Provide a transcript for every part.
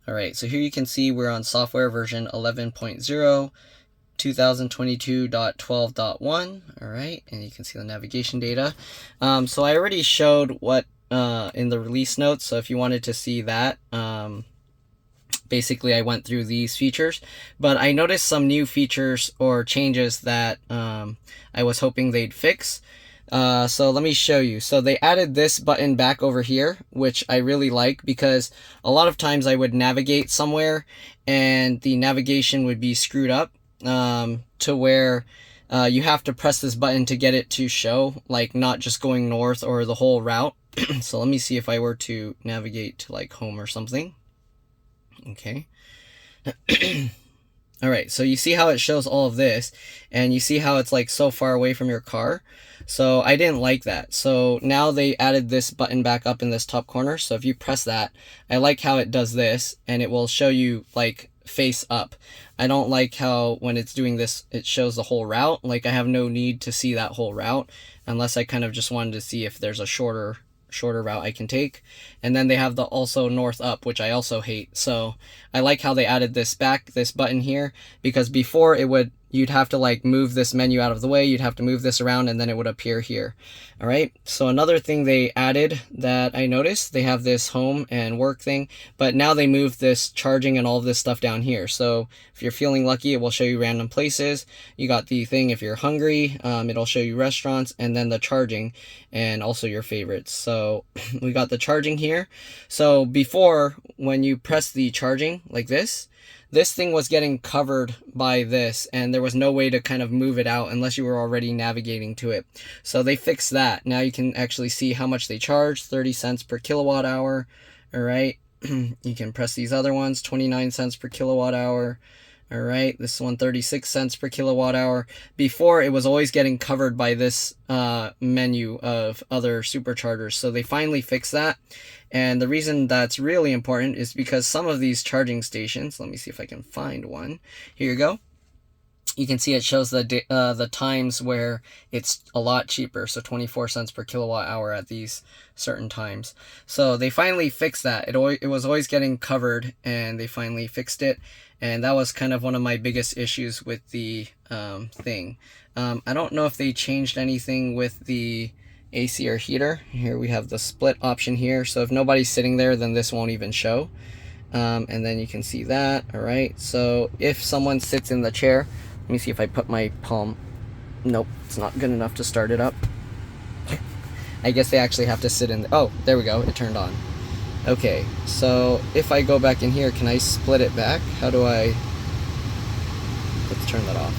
All right, so here you can see we're on software version 11.0, 2022.12.1. All right, and you can see the navigation data. So I already showed what in the release notes, so if you wanted to see that, basically I went through these features, but I noticed some new features or changes that I was hoping they'd fix. So let me show you. So they added this button back over here, which I really like, because a lot of times I would navigate somewhere and the navigation would be screwed up to where you have to press this button to get it to show, like not just going north or the whole route. So let me see if I were to navigate to like home or something. Okay. All right, so you see how it shows all of this, and you see how it's like so far away from your car. So I didn't like that. So now they added this button back up in this top corner. So if you press that, I like how it does this, and it will show you like face up. I don't like how when it's doing this, it shows the whole route. Like I have no need to see that whole route unless I kind of just wanted to see if there's a shorter route I can take. And then they have the also north up, which I also hate. So I like how they added this button here, because before you'd have to like move this menu out of the way, you'd have to move this around, and then it would appear here. All right, so another thing they added that I noticed, they have this home and work thing, but now they moved this charging and all of this stuff down here. So if you're feeling lucky, it will show you random places. You got the thing if you're hungry, it'll show you restaurants, and then the charging and also your favorites. So we got the charging here. So before, when you press the charging like this thing was getting covered by this, and there was no way to kind of move it out unless you were already navigating to it. So they fixed that. Now you can actually see how much they charge, 30 cents per kilowatt hour. All right. You can press these other ones, 29 cents per kilowatt hour. All right, this one 36 cents per kilowatt hour. Before, it was always getting covered by this menu of other superchargers. So they finally fixed that. And the reason that's really important is because some of these charging stations, let me see if I can find one. Here you go. You can see it shows the times where it's a lot cheaper, so 24 cents per kilowatt hour at these certain times. So they finally fixed that. It was always getting covered, and they finally fixed it. And that was kind of one of my biggest issues with the thing. I don't know if they changed anything with the AC or heater. Here we have the split option here. So if nobody's sitting there, then this won't even show. And then you can see that. All right. So if someone sits in the chair, let me see if I put my palm. Nope, it's not good enough to start it up. I guess they actually have to sit in. Oh, there we go. It turned on. Okay, so if I go back in here, can I split it back? How do I... Let's turn that off.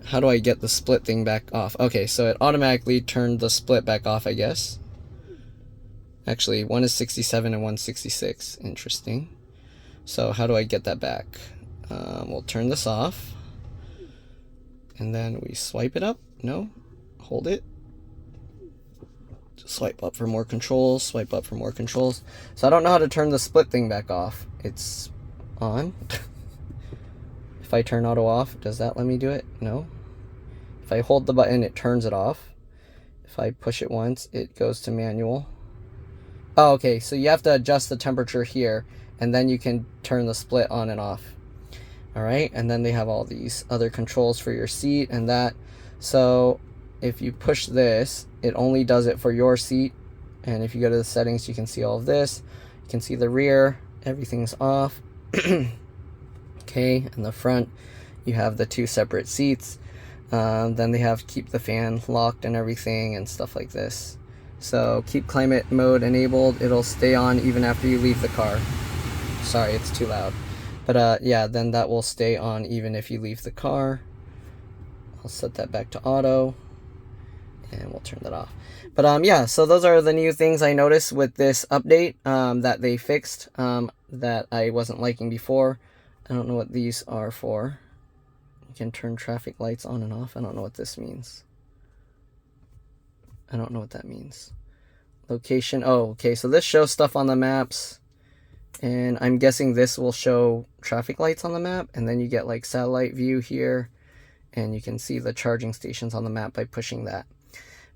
How do I get the split thing back off? Okay, so it automatically turned the split back off, I guess. Actually, one is 67 and 166. Interesting. So how do I get that back? We'll turn this off. And then we swipe it up. No? Hold it. Swipe up for more controls, swipe up for more controls. So I don't know how to turn the split thing back off. It's on. If I turn auto off, does that let me do it? No. If I hold the button, it turns it off. If I push it once, it goes to manual. Oh, okay, so you have to adjust the temperature here, and then you can turn the split on and off. All right, and then they have all these other controls for your seat and that. So if you push this, it only does it for your seat. And if you go to the settings, you can see all of this. You can see the rear, everything's off. Okay, in the front, you have the two separate seats. Then they have keep the fan locked and everything and stuff like this. So keep climate mode enabled. It'll stay on even after you leave the car. Sorry, it's too loud. But yeah, then that will stay on even if you leave the car. I'll set that back to auto. And we'll turn that off. But yeah, so those are the new things I noticed with this update that they fixed that I wasn't liking before. I don't know what these are for. You can turn traffic lights on and off. I don't know what this means. I don't know what that means. Location. Oh, okay. So this shows stuff on the maps. And I'm guessing this will show traffic lights on the map. And then you get like satellite view here. And you can see the charging stations on the map by pushing that.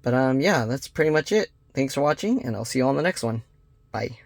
But yeah, that's pretty much it. Thanks for watching, and I'll see you on the next one. Bye.